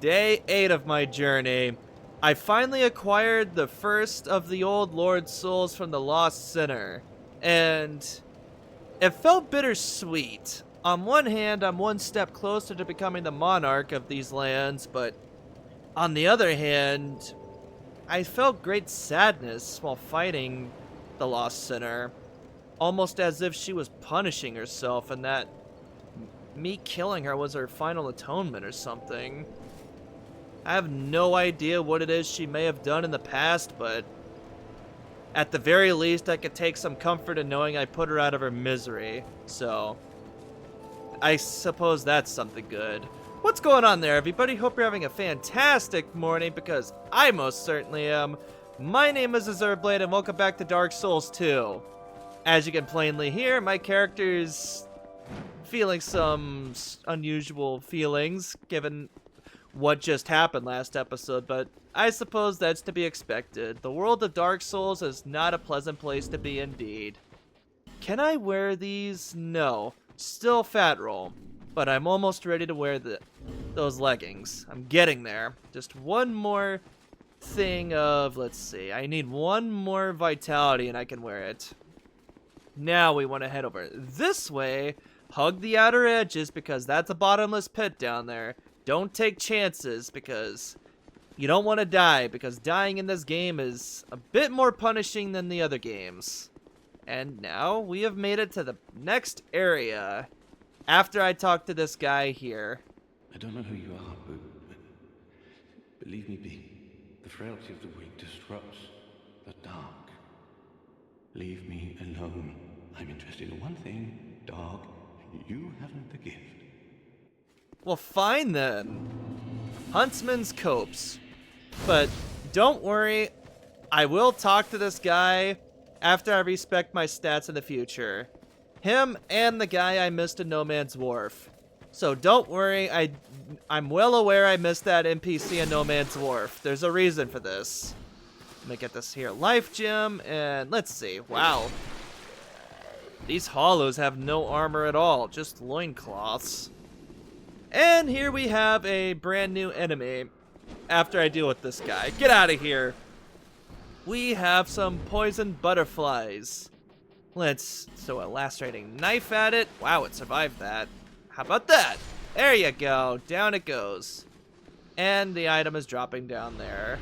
Day 8 of my journey. I finally acquired the first of the old Lord souls from the Lost Sinner, and it felt bittersweet. On one hand, I'm one step closer to becoming the monarch of these lands, but on the other hand, I felt great sadness while fighting the Lost Sinner, almost as if she was punishing herself and that me killing her was her final atonement or something. I have no idea what it is she may have done in the past, but at the very least, I could take some comfort in knowing I put her out of her misery. So, I suppose that's something good. What's going on there, everybody? Hope you're having a fantastic morning, because I most certainly am. My name is Azurblade, and welcome back to Dark Souls 2. As you can plainly hear, my character's feeling some unusual feelings, given what just happened last episode, but I suppose that's to be expected. The world of Dark Souls is not a pleasant place to be indeed. Can I wear these? No. Still fat roll, but I'm almost ready to wear those leggings. I'm getting there. Just one more thing of, let's see, I need one more vitality and I can wear it. Now we want to head over this way, hug the outer edges because that's a bottomless pit down there. Don't take chances because you don't want to die, because dying in this game is a bit more punishing than the other games. And now we have made it to the next area after I talk to this guy here. I don't know who you are, but leave me be. The frailty of the weak disrupts the dark. Leave me alone. I'm interested in one thing, dog. You haven't the gift. Well, fine then. Huntsman's Copse. But don't worry, I will talk to this guy after I respect my stats in the future. Him and the guy I missed in No Man's Wharf. So don't worry, I'm well aware I missed that NPC in No Man's Wharf. There's a reason for this. Let me get this here life gem, and let's see. Wow. These hollows have no armor at all, just loincloths. And here we have a brand new enemy after I deal with this guy. Get out of here. We have some poison butterflies. Let's throw a lacerating knife at it. Wow, it survived that. How about that? There you go. Down it goes. And the item is dropping down there.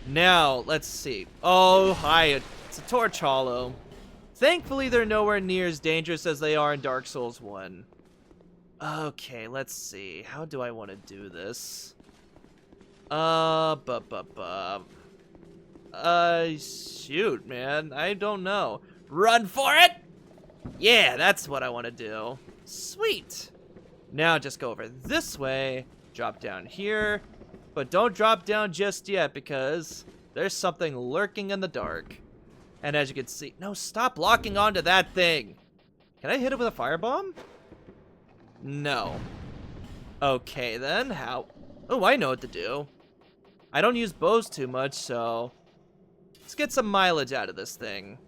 Now, let's see. Oh, hi. It's a torch hollow. Thankfully, they're nowhere near as dangerous as they are in Dark Souls 1. Okay, let's see. How do I want to do this? Shoot, man. I don't know. Run for it! Yeah, that's what I want to do. Sweet. Now just go over this way, drop down here, but don't drop down just yet because there's something lurking in the dark. And as you can see, no, stop locking onto that thing. Can I hit it with a firebomb? No. Okay, then, how? Oh, I know what to do. I don't use bows too much, so let's get some mileage out of this thing.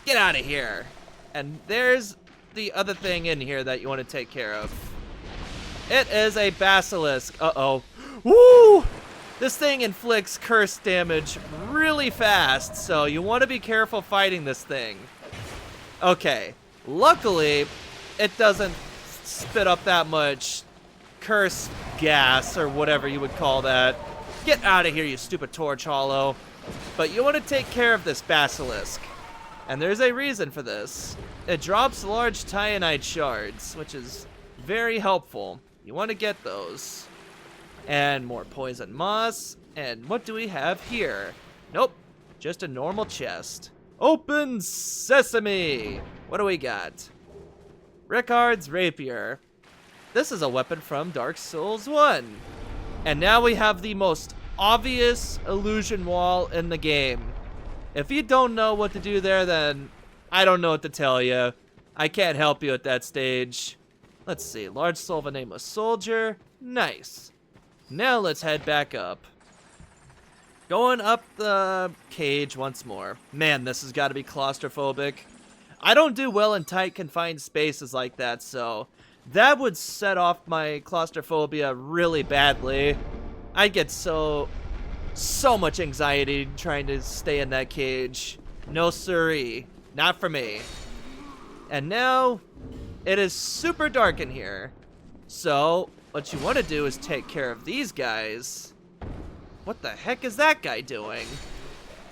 Get out of here. And there's the other thing in here that you want to take care of. It is a basilisk. Uh-oh. Woo! This thing inflicts curse damage really fast, so you want to be careful fighting this thing. Okay. Luckily, it doesn't spit up that much curse gas or whatever you would call that. Get out of here, you stupid torch hollow. But you want to take care of this basilisk. And there's a reason for this. It drops large titanite shards, which is very helpful. You want to get those. And more poison moss. And what do we have here? Nope, just a normal chest. Open sesame! What do we got? Ricard's Rapier. This is a weapon from Dark Souls 1. And now we have the most obvious illusion wall in the game. If you don't know what to do there, then I don't know what to tell you. I can't help you at that stage. Let's see, large soul of a nameless soldier. Nice. Now let's head back up. Going up the cage once more. Man, this has got to be claustrophobic. I don't do well in tight, confined spaces like that, so That would set off my claustrophobia really badly. I'd get so much anxiety trying to stay in that cage. No siree. Not for me. And now, it is super dark in here. So, what you want to do is take care of these guys. What the heck is that guy doing?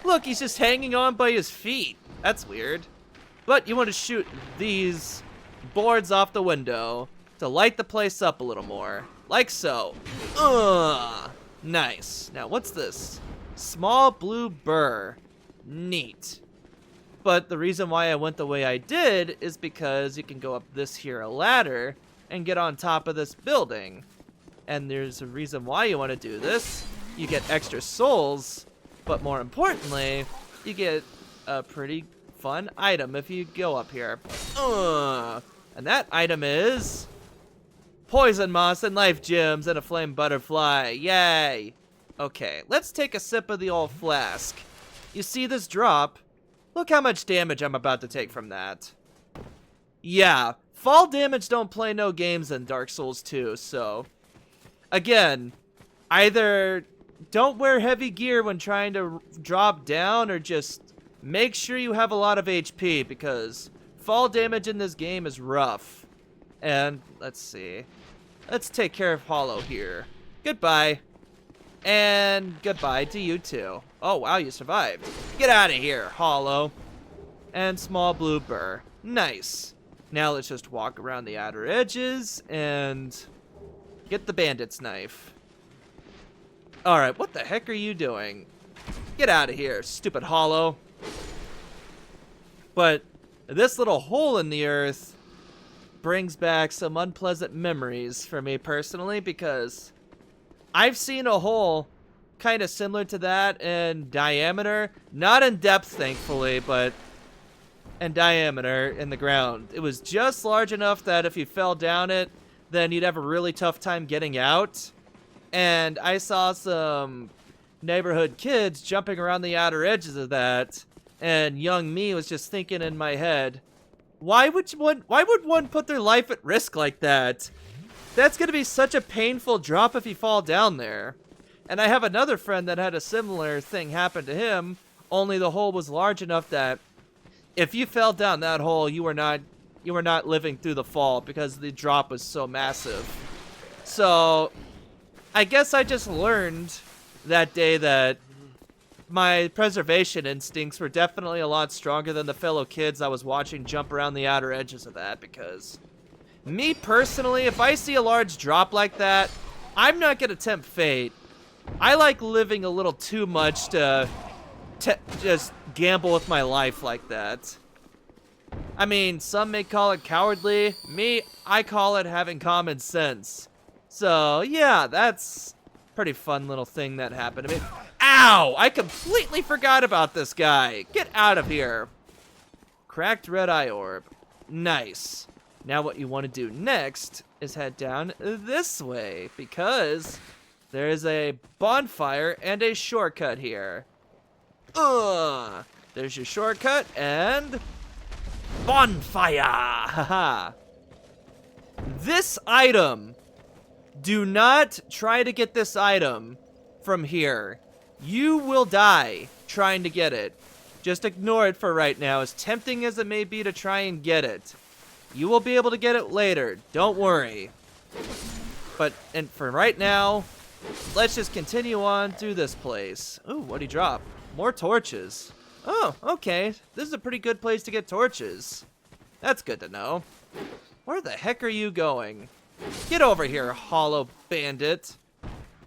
Look, he's just hanging on by his feet. That's weird. But you want to shoot these boards off the window to light the place up a little more. Like so. Nice. Now, what's this? Small blue burr. Neat. But the reason why I went the way I did is because you can go up this here ladder and get on top of this building. And there's a reason why you want to do this. You get extra souls, but more importantly, you get a pretty fun item if you go up here. And that item is poison moss and life gems and a flame butterfly. Yay! Okay, let's take a sip of the old flask. You see this drop? Look how much damage I'm about to take from that. Yeah, fall damage don't play no games in Dark Souls 2, so... Again, either don't wear heavy gear when trying to drop down, or just make sure you have a lot of HP, because fall damage in this game is rough. And, let's see. Let's take care of Hollow here. Goodbye. And goodbye to you too. Oh, wow, you survived. Get out of here, Hollow. And small blue burr. Nice. Now let's just walk around the outer edges and get the bandit's knife. Alright, what the heck are you doing? Get out of here, stupid Hollow. But this little hole in the earth brings back some unpleasant memories for me personally, because I've seen a hole kind of similar to that in diameter. Not in depth, thankfully, but in diameter in the ground. It was just large enough that if you fell down it, then you'd have a really tough time getting out. And I saw some neighborhood kids jumping around the outer edges of that, and young me was just thinking in my head, why would one put their life at risk like that? That's gonna be such a painful drop if you fall down there. And I have another friend that had a similar thing happen to him, only the hole was large enough that if you fell down that hole, you were not living through the fall because the drop was so massive. So I guess I just learned that day that my preservation instincts were definitely a lot stronger than the fellow kids I was watching jump around the outer edges of that, because me personally, if I see a large drop like that, I'm not gonna tempt fate. I like living a little too much to just gamble with my life like that. I mean, some may call it cowardly. Me, I call it having common sense. So, yeah, that's a pretty fun little thing that happened to me. Ow! I completely forgot about this guy. Get out of here. Cracked red eye orb. Nice. Now what you want to do next is head down this way, because there is a bonfire and a shortcut here. There's your shortcut and bonfire. Haha. This item, do not try to get this item from here. You will die trying to get it. Just ignore it for right now, as tempting as it may be to try and get it. You will be able to get it later, don't worry. But and for right now, let's just continue on through this place. Ooh, what'd he drop? More torches. Oh, okay. This is a pretty good place to get torches. That's good to know. Where the heck are you going? Get over here, hollow bandit.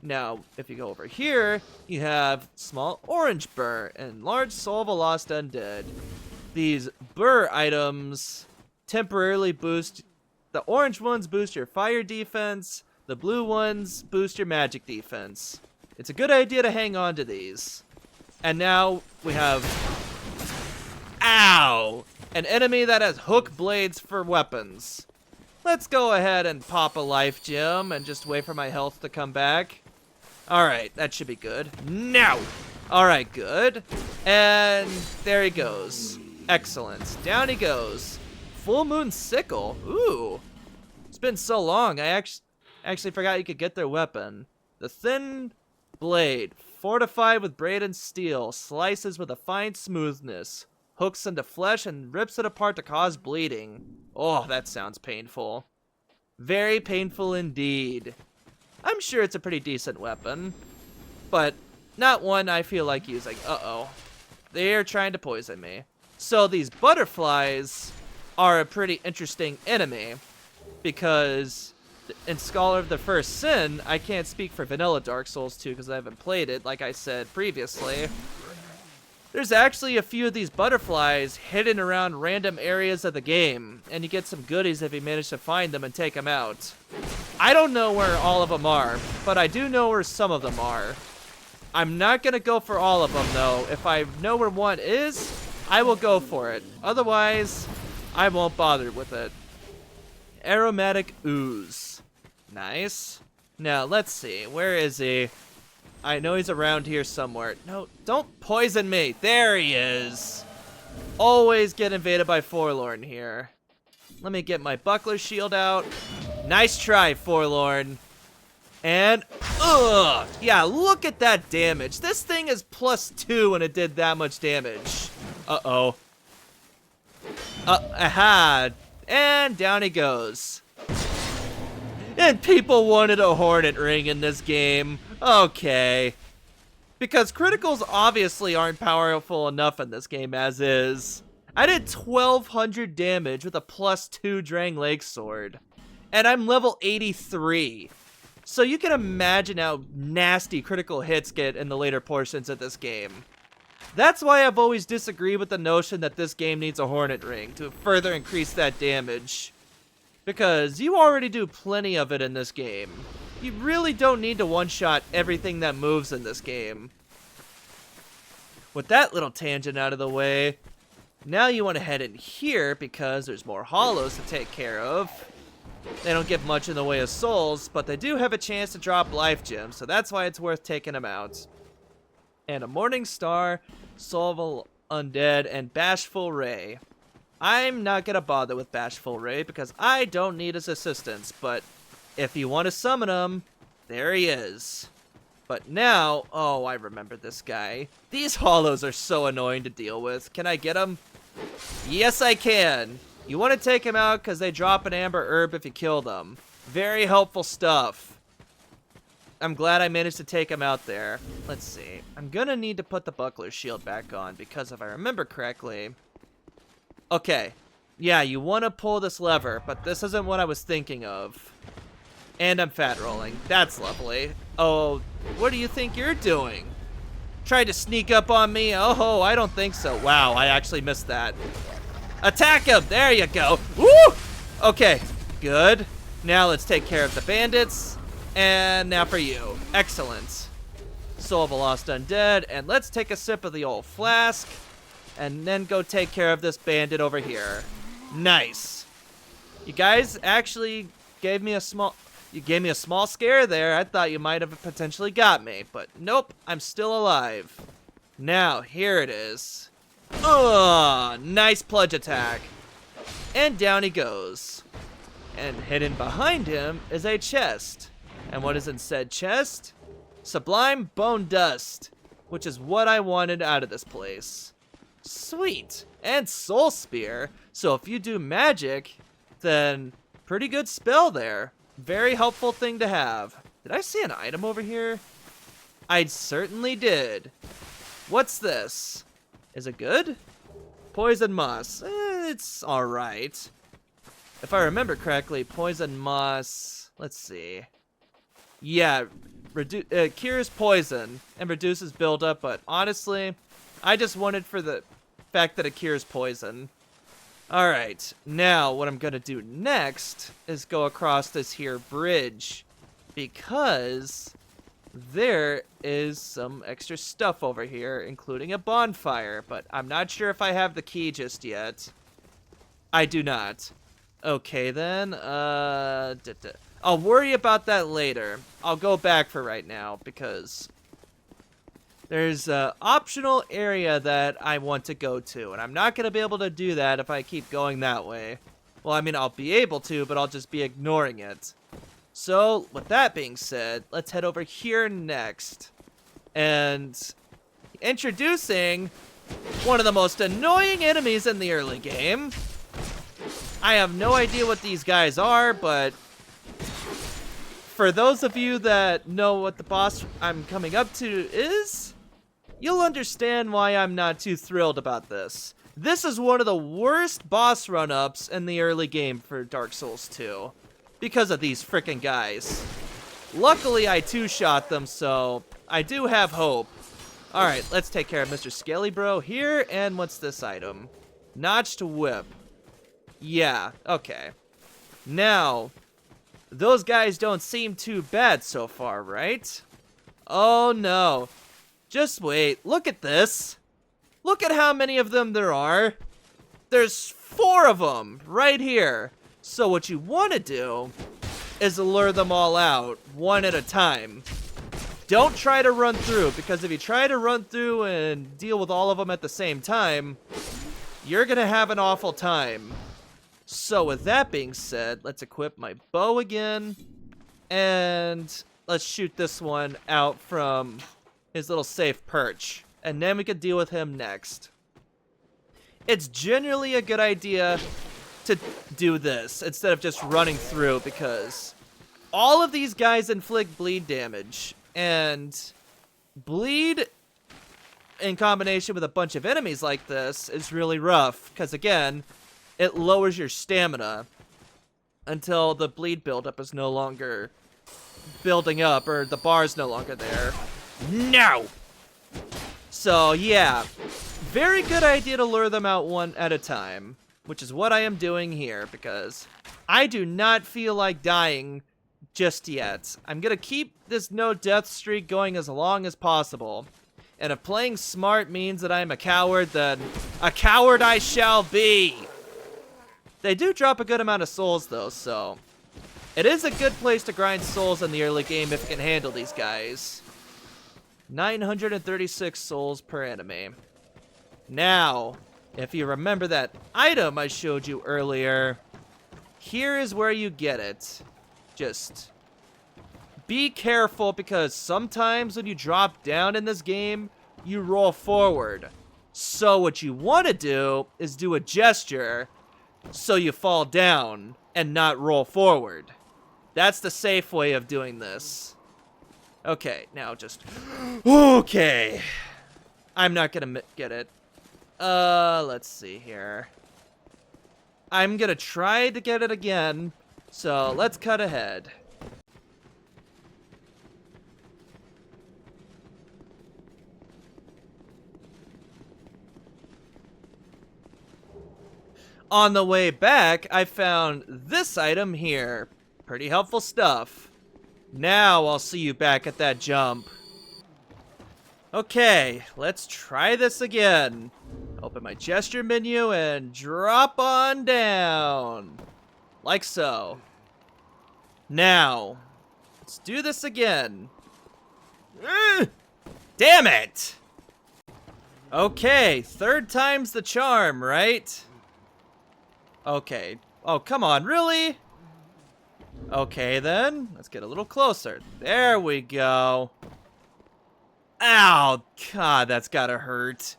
Now, if you go over here, you have small orange burr and large soul of a lost undead. These burr items temporarily boost. The orange ones boost your fire defense. The blue ones boost your magic defense. It's a good idea to hang on to these. And now we have... Ow! An enemy that has hook blades for weapons. Let's go ahead and pop a life gem and just wait for my health to come back. Alright, that should be good. Now! Alright, good. And there he goes. Excellent. Down he goes. Full moon sickle. Ooh. It's been so long. I actually forgot you could get their weapon. The thin blade, fortified with braid and steel, slices with a fine smoothness, hooks into flesh and rips it apart to cause bleeding. Oh, that sounds painful. Very painful indeed. I'm sure it's a pretty decent weapon, but not one I feel like using. Uh-oh. They're trying to poison me. So these butterflies are a pretty interesting enemy, because in Scholar of the First Sin, I can't speak for vanilla Dark Souls 2 because I haven't played it, like I said previously. There's actually a few of these butterflies hidden around random areas of the game, and you get some goodies if you manage to find them and take them out. I don't know where all of them are, but I do know where some of them are. I'm not going to go for all of them, though. If I know where one is, I will go for it. Otherwise, I won't bother with it. Aromatic ooze. Nice. Now, let's see. Where is he? I know he's around here somewhere. No, don't poison me. There he is. Always get invaded by Forlorn here. Let me get my buckler shield out. Nice try, Forlorn. And, ugh. Yeah, look at that damage. This thing is +2 when it did that much damage. Uh-oh. Aha. And down he goes. And people wanted a Hornet Ring in this game. Okay. Because criticals obviously aren't powerful enough in this game as is. I did 1200 damage with a +2 Drang Lake Sword. And I'm level 83. So you can imagine how nasty critical hits get in the later portions of this game. That's why I've always disagreed with the notion that this game needs a Hornet Ring to further increase that damage. Because you already do plenty of it in this game. You really don't need to one-shot everything that moves in this game. With that little tangent out of the way, now you want to head in here because there's more hollows to take care of. They don't give much in the way of souls, but they do have a chance to drop life gems, so that's why it's worth taking them out. And a Morning Star, Soul Undead, and Bashful Ray. I'm not gonna bother with Bashful Ray because I don't need his assistance, but if you want to summon him, there he is. But now, oh, I remember this guy. These hollows are so annoying to deal with. Can I get him? Yes, I can. You want to take him out because they drop an amber herb if you kill them. Very helpful stuff. I'm glad I managed to take him out there. Let's see. I'm gonna need to put the buckler shield back on because if I remember correctly... Okay. Yeah, you want to pull this lever, but this isn't what I was thinking of. And I'm fat rolling. That's lovely. Oh, what do you think you're doing? Tried to sneak up on me? Oh, I don't think so. Wow, I actually missed that. Attack him! There you go. Woo! Okay, good. Now let's take care of the bandits. And now for you. Excellent. Soul of a Lost Undead. And let's take a sip of the old flask. And then go take care of this bandit over here. Nice. You guys actually gave me a small... You gave me a small scare there. I thought you might have potentially got me. But nope, I'm still alive. Now, here it is. Ugh, nice plunge attack. And down he goes. And hidden behind him is a chest. And what is in said chest? Sublime Bone Dust, which is what I wanted out of this place. Sweet. And Soul Spear. So if you do magic, then pretty good spell there. Very helpful thing to have. Did I see an item over here? I certainly did. What's this? Is it good? Poison Moss. It's alright. If I remember correctly, Poison Moss... Let's see. Yeah, cures poison and reduces buildup, but honestly, I just wanted for the fact that it cures poison. Alright, now what I'm gonna do next is go across this here bridge, because there is some extra stuff over here, including a bonfire, but I'm not sure if I have the key just yet. I do not. Okay then, I'll worry about that later. I'll go back for right now, because there's an optional area that I want to go to, and I'm not going to be able to do that if I keep going that way. Well, I mean, I'll be able to, but I'll just be ignoring it. So, with that being said, let's head over here next. And introducing one of the most annoying enemies in the early game. I have no idea what these guys are, but for those of you that know what the boss I'm coming up to is, you'll understand why I'm not too thrilled about this. This is one of the worst boss run-ups in the early game for Dark Souls 2 because of these frickin' guys. Luckily, I two-shot them, so I do have hope. Alright, let's take care of Mr. Skelly Bro here, and what's this item? Notched Whip. Yeah, okay. Now, those guys don't seem too bad so far, right? Oh no. Just wait, look at this. Look at how many of them there are. There's 4 of them right here. So what you want to do is lure them all out one at a time. Don't try to run through, because if you try to run through and deal with all of them at the same time, you're gonna have an awful time. So with that being said, let's equip my bow again, and let's shoot this one out from his little safe perch, and then we can deal with him next. It's generally a good idea to do this instead of just running through, because all of these guys inflict bleed damage, and bleed in combination with a bunch of enemies like this is really rough, because again, it lowers your stamina until the bleed buildup is no longer building up, or the bar is no longer there. No! So yeah, very good idea to lure them out one at a time, which is what I am doing here, because I do not feel like dying just yet. I'm gonna keep this no death streak going as long as possible. And if playing smart means that I'm a coward, then a coward I shall be! They do drop a good amount of souls though, so it is a good place to grind souls in the early game if you can handle these guys. 936 souls per enemy. Now, if you remember that item I showed you earlier, here is where you get it. Just be careful, because sometimes when you drop down in this game, you roll forward. So what you want to do is do a gesture so you fall down and not roll forward. That's the safe way of doing this. Okay, now just... Okay. I'm not gonna get it. Let's see here. I'm gonna try to get it again, so let's cut ahead. On the way back, I found this item here. Pretty helpful stuff. Now I'll see you back at that jump. Okay, let's try this again. Open my gesture menu and drop on down. Like so. Now, let's do this again. Damn it! Okay, 3rd time's the charm, right? Okay. Oh, come on, really? Okay, then. Let's get a little closer. There we go. Ow! God, that's gotta hurt.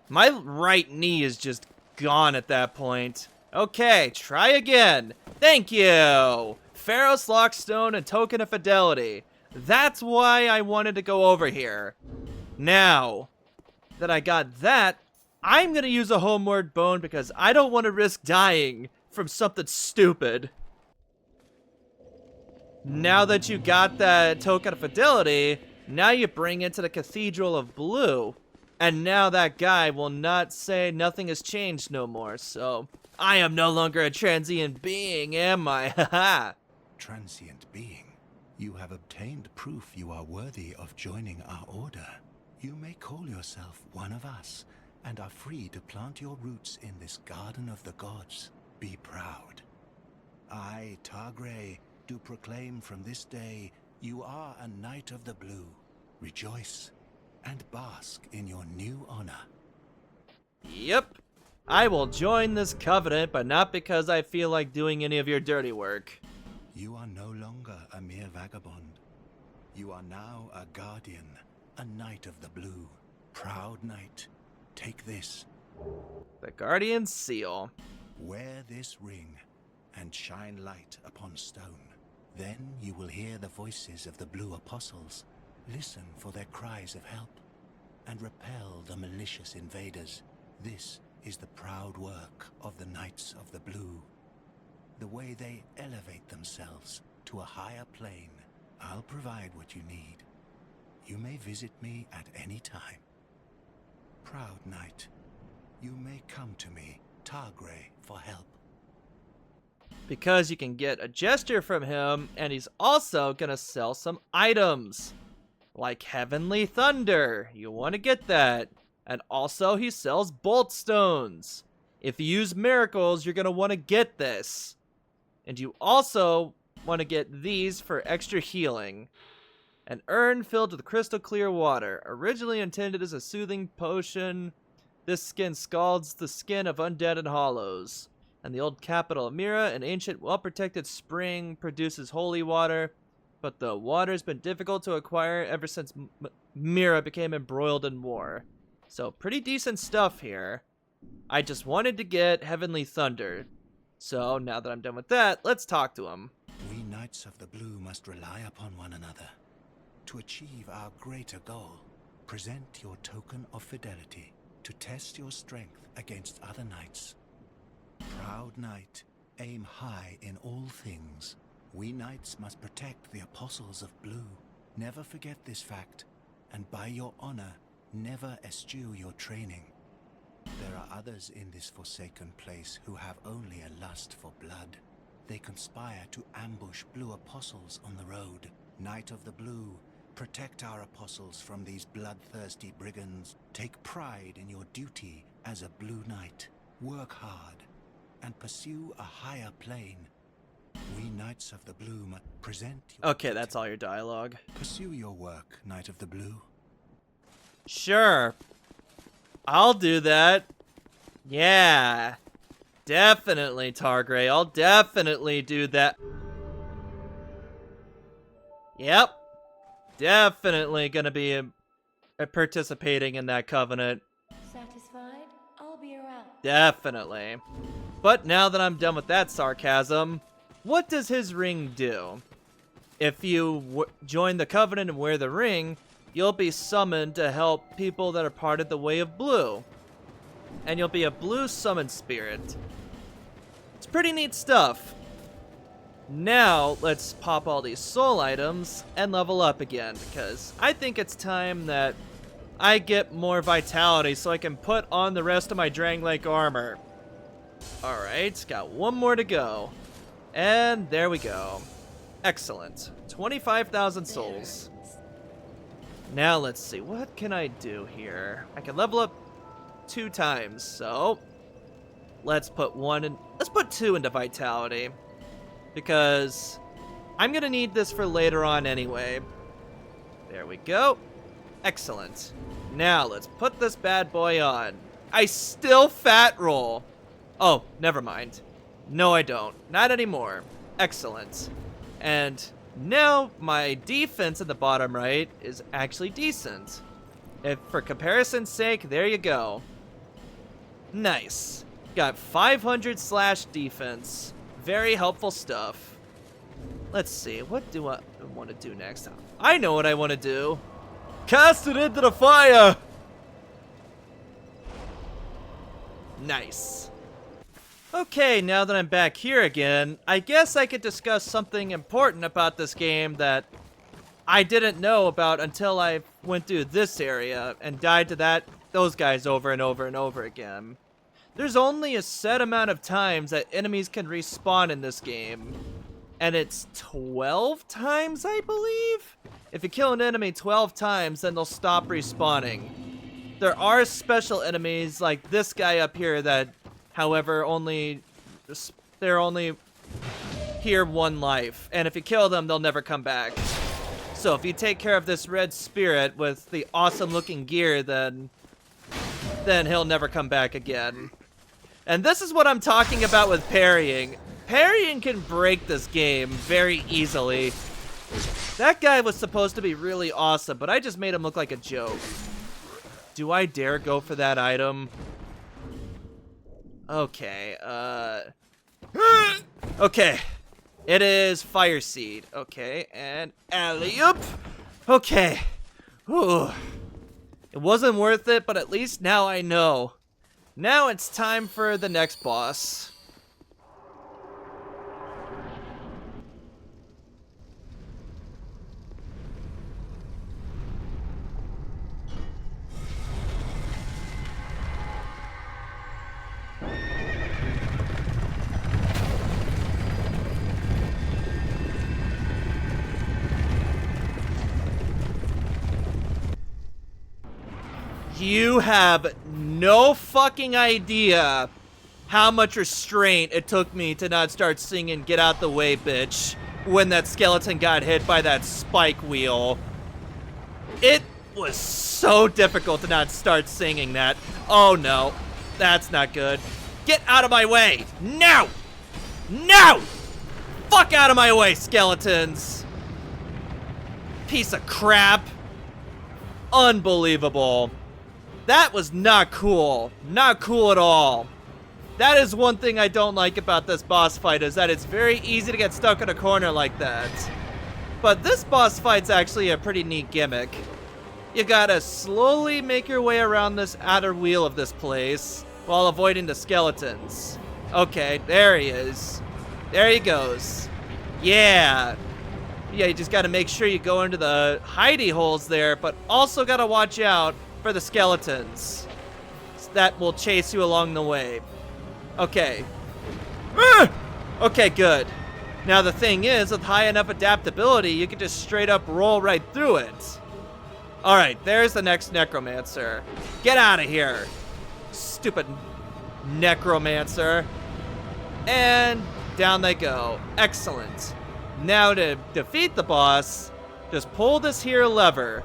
My right knee is just gone at that point. Okay, try again. Thank you! Pharaoh's Lockstone and Token of Fidelity. That's why I wanted to go over here. Now that I got that, I'm gonna use a homeward bone because I don't want to risk dying from something stupid. Now that you got that Token of Fidelity, now you bring it to the Cathedral of Blue. And now that guy will not say nothing has changed no more, so I am no longer a transient being, am I? Haha. Transient being, you have obtained proof you are worthy of joining our order. You may call yourself one of us, and are free to plant your roots in this garden of the gods. Be proud. I, Targray, do proclaim from this day you are a Knight of the Blue. Rejoice and bask in your new honor. Yep. I will join this covenant, but not because I feel like doing any of your dirty work. You are no longer a mere vagabond. You are now a guardian, a knight of the blue. Proud knight, take this. The Guardian's Seal. Wear this ring and shine light upon stone. Then you will hear the voices of the blue apostles. Listen for their cries of help and repel the malicious invaders. This is the proud work of the Knights of the Blue. The way they elevate themselves to a higher plane. I'll provide what you need. You may visit me at any time. Proud knight, you may come to me, Targray, for help. Because you can get a gesture from him, and he's also gonna sell some items. Like Heavenly Thunder. You want to get that. And also he sells bolt stones. If you use miracles, you're gonna want to get this. And you also want to get these for extra healing. An urn filled with crystal clear water. Originally intended as a soothing potion, this skin scalds the skin of undead and hollows. And the old capital of Mira, an ancient, well-protected spring, produces holy water. But the water's been difficult to acquire ever since Mira became embroiled in war. So pretty decent stuff here. I just wanted to get Heavenly Thunder. So now that I'm done with that, let's talk to him. We Knights of the Blue must rely upon one another. To achieve our greater goal, present your token of fidelity to test your strength against other knights. Proud knight, aim high in all things. We knights must protect the apostles of blue. Never forget this fact, and by your honor, never eschew your training. There are others in this forsaken place who have only a lust for blood. They conspire to ambush blue apostles on the road. Knight of the Blue, protect our apostles from these bloodthirsty brigands. Take pride in your duty as a blue knight. Work hard and pursue a higher plane. We Knights of the Blue must present your Okay, that's all your dialogue. Pursue your work, Knight of the Blue. Sure. I'll do that. Yeah. Definitely, Targray. I'll definitely do that. Yep. Definitely gonna be participating in that covenant. Satisfied? I'll be around. Definitely. But now that I'm done with that sarcasm, what does his ring do? If you join the covenant and wear the ring, you'll be summoned to help people that are part of the Way of Blue. And you'll be a blue summon spirit. It's pretty neat stuff. Now, let's pop all these soul items and level up again, because I think it's time that I get more vitality so I can put on the rest of my Drang-like armor. Alright, got one more to go. And there we go. Excellent. 25,000 souls. Now let's see, what can I do here? I can level up 2 times, so let's put 2 into vitality. Because I'm gonna need this for later on anyway. There we go. Excellent. Now let's put this bad boy on. I still fat roll. Oh, never mind. No, I don't. Not anymore. Excellent. And now my defense in the bottom right is actually decent. If for comparison's sake, there you go. Nice. Got 500 slash defense. Very helpful stuff. Let's see, what do I want to do next? I know what I want to do. Cast it into the fire! Nice. Okay, now that I'm back here again, I guess I could discuss something important about this game that I didn't know about until I went through this area and died to those guys over and over and over again. There's only a set amount of times that enemies can respawn in this game. And it's 12 times, I believe? If you kill an enemy 12 times, then they'll stop respawning. There are special enemies like this guy up here that, however, they're only here 1 life. And if you kill them, they'll never come back. So if you take care of this red spirit with the awesome looking gear, then he'll never come back again. And this is what I'm talking about with parrying. Parrying can break this game very easily. That guy was supposed to be really awesome, but I just made him look like a joke. Do I dare go for that item? Okay, okay. It is Fire Seed. Okay, and alley-oop. Okay. Whew. It wasn't worth it, but at least now I know. Now it's time for the next boss. You have no fucking idea how much restraint it took me to not start singing "Get Out the Way, Bitch" when that skeleton got hit by that spike wheel. It was so difficult to not start singing that. Oh no, that's not good. Get out of my way, now! No! Fuck out of my way, skeletons! Piece of crap. Unbelievable. That was not cool. Not cool at all. That is one thing I don't like about this boss fight, is that it's very easy to get stuck in a corner like that. But this boss fight's actually a pretty neat gimmick. You gotta slowly make your way around this outer wheel of this place while avoiding the skeletons. Okay, there he is. There he goes. Yeah. Yeah, you just gotta make sure you go into the hidey holes there, but also gotta watch out for the skeletons that will chase you along the way. Okay. Okay, good. Now the thing is, with high enough adaptability, you can just straight up roll right through it. Alright, there's the next necromancer. Get out of here, stupid necromancer. And down they go. Excellent. Now to defeat the boss, just pull this here lever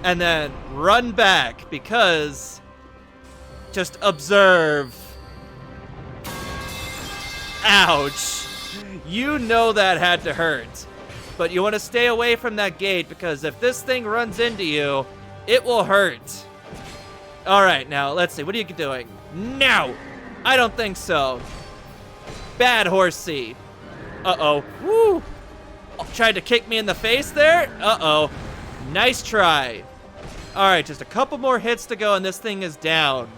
and then run back, because just observe. Ouch. You know that had to hurt. But you want to stay away from that gate, because if this thing runs into you, it will hurt. Alright, now let's see. What are you doing? No! I don't think so. Bad horsey. Uh-oh. Woo! Tried to kick me in the face there? Uh-oh. Nice try. Alright, just a couple more hits to go and this thing is down.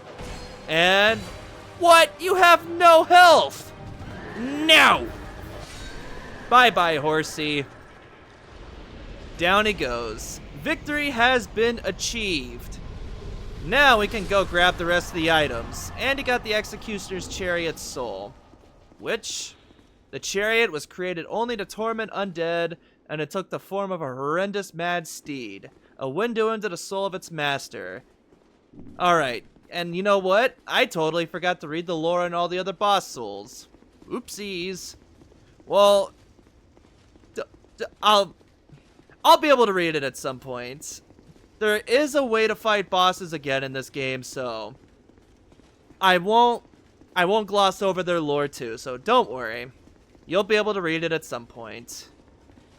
And... what? You have no health! No! Bye-bye, horsey. Down he goes. Victory has been achieved. Now we can go grab the rest of the items. And he got the Executioner's Chariot Soul. Which... the chariot was created only to torment undead, and it took the form of a horrendous mad steed, a window into the soul of its master. Alright, and you know what? I totally forgot to read the lore on all the other boss souls. Oopsies. Well, I'll be able to read it at some point. There is a way to fight bosses again in this game, so I won't gloss over their lore too, so don't worry. You'll be able to read it at some point.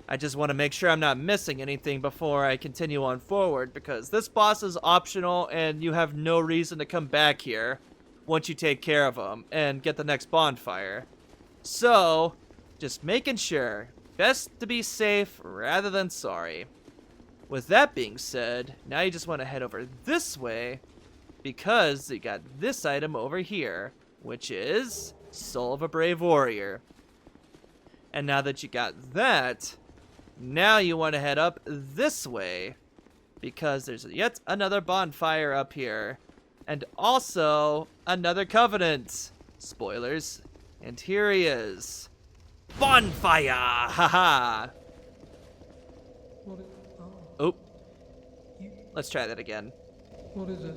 I just want to make sure I'm not missing anything before I continue on forward, because this boss is optional and you have no reason to come back here once you take care of him and get the next bonfire. So, just making sure. Best to be safe rather than sorry. With that being said, now you just want to head over this way, because you got this item over here, which is Soul of a Brave Warrior. And now that you got that, now you want to head up this way, because there's yet another bonfire up here. And also another covenant. Spoilers. And here he is. Bonfire! Haha! Oh. Let's try that again. What is it?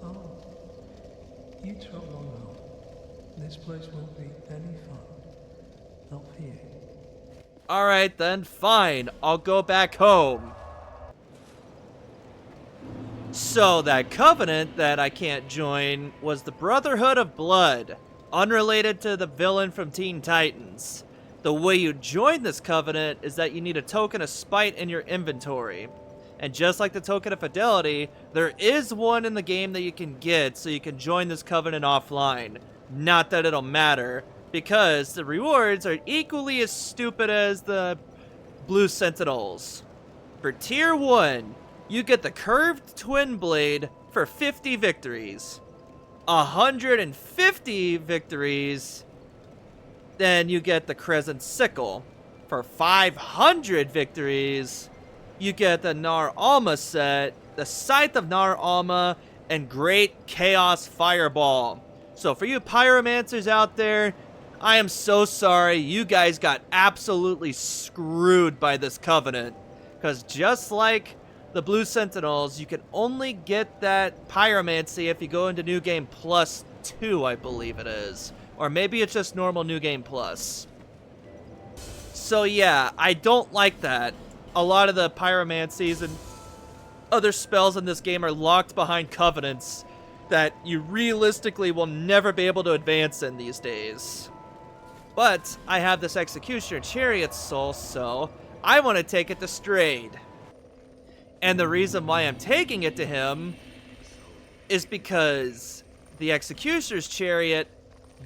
Oh. You trouble on now. This place won't be any fun. Not for you. Alright then, fine. I'll go back home. So that covenant that I can't join was the Brotherhood of Blood, unrelated to the villain from Teen Titans. The way you join this covenant is that you need a token of spite in your inventory. And just like the token of fidelity, there is one in the game that you can get so you can join this covenant offline. Not that it'll matter, because the rewards are equally as stupid as the Blue Sentinels. For Tier 1, you get the Curved Twin Blade for 50 victories. 150 victories, then you get the Crescent Sickle. For 500 victories, you get the Nar Alma set, the Scythe of Nar Alma, and Great Chaos Fireball. So for you pyromancers out there, I am so sorry. You guys got absolutely screwed by this covenant. Because just like the Blue Sentinels, you can only get that pyromancy if you go into New Game Plus 2, I believe it is. Or maybe it's just normal New Game Plus. So yeah, I don't like that. A lot of the pyromancies and other spells in this game are locked behind covenants that you realistically will never be able to advance in these days. But I have this Executioner Chariot soul, so I want to take it to Strayed. And the reason why I'm taking it to him is because the Executioner's Chariot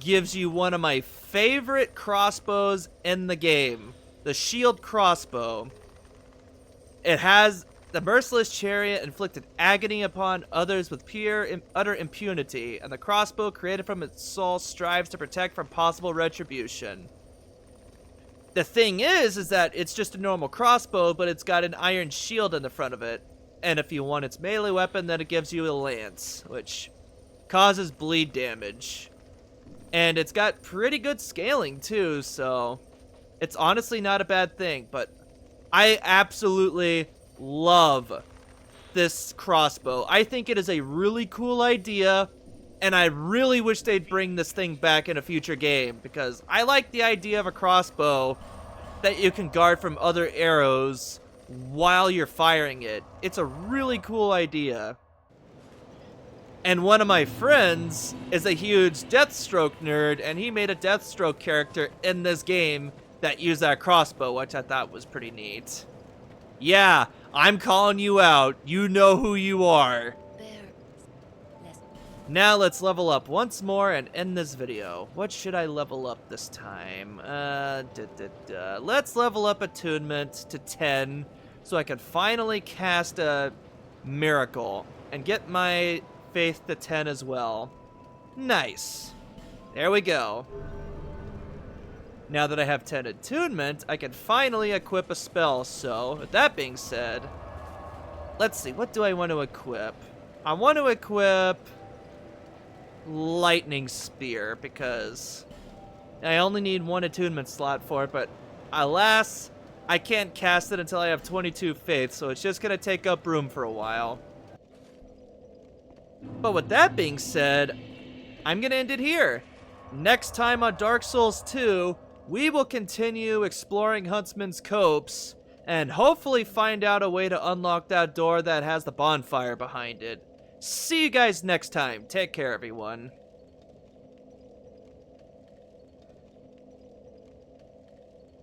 gives you one of my favorite crossbows in the game, the Shield Crossbow. It has the Merciless Chariot inflicted agony upon others with pure, utter impunity, and the crossbow created from its soul strives to protect from possible retribution. The thing is that it's just a normal crossbow, but it's got an iron shield in the front of it. And if you want its melee weapon, then it gives you a lance, which causes bleed damage. And it's got pretty good scaling too, so it's honestly not a bad thing. But I absolutely love this crossbow. I think it is a really cool idea, and I really wish they'd bring this thing back in a future game, because I like the idea of a crossbow that you can guard from other arrows while you're firing it. It's a really cool idea. And one of my friends is a huge Deathstroke nerd, and he made a Deathstroke character in this game that used that crossbow, which I thought was pretty neat. Yeah, I'm calling you out. You know who you are. Now let's level up once more and end this video. What should I level up this time? Let's level up Attunement to 10 so I can finally cast a Miracle and get my Faith to 10 as well. Nice. There we go. Now that I have 10 attunement, I can finally equip a spell, so with that being said, let's see, what do I want to equip? I want to equip Lightning Spear, because I only need one attunement slot for it, but alas, I can't cast it until I have 22 faith, so it's just going to take up room for a while. But with that being said, I'm going to end it here. Next time on Dark Souls 2, we will continue exploring Huntsman's Copse and hopefully find out a way to unlock that door that has the bonfire behind it. See you guys next time. Take care, everyone.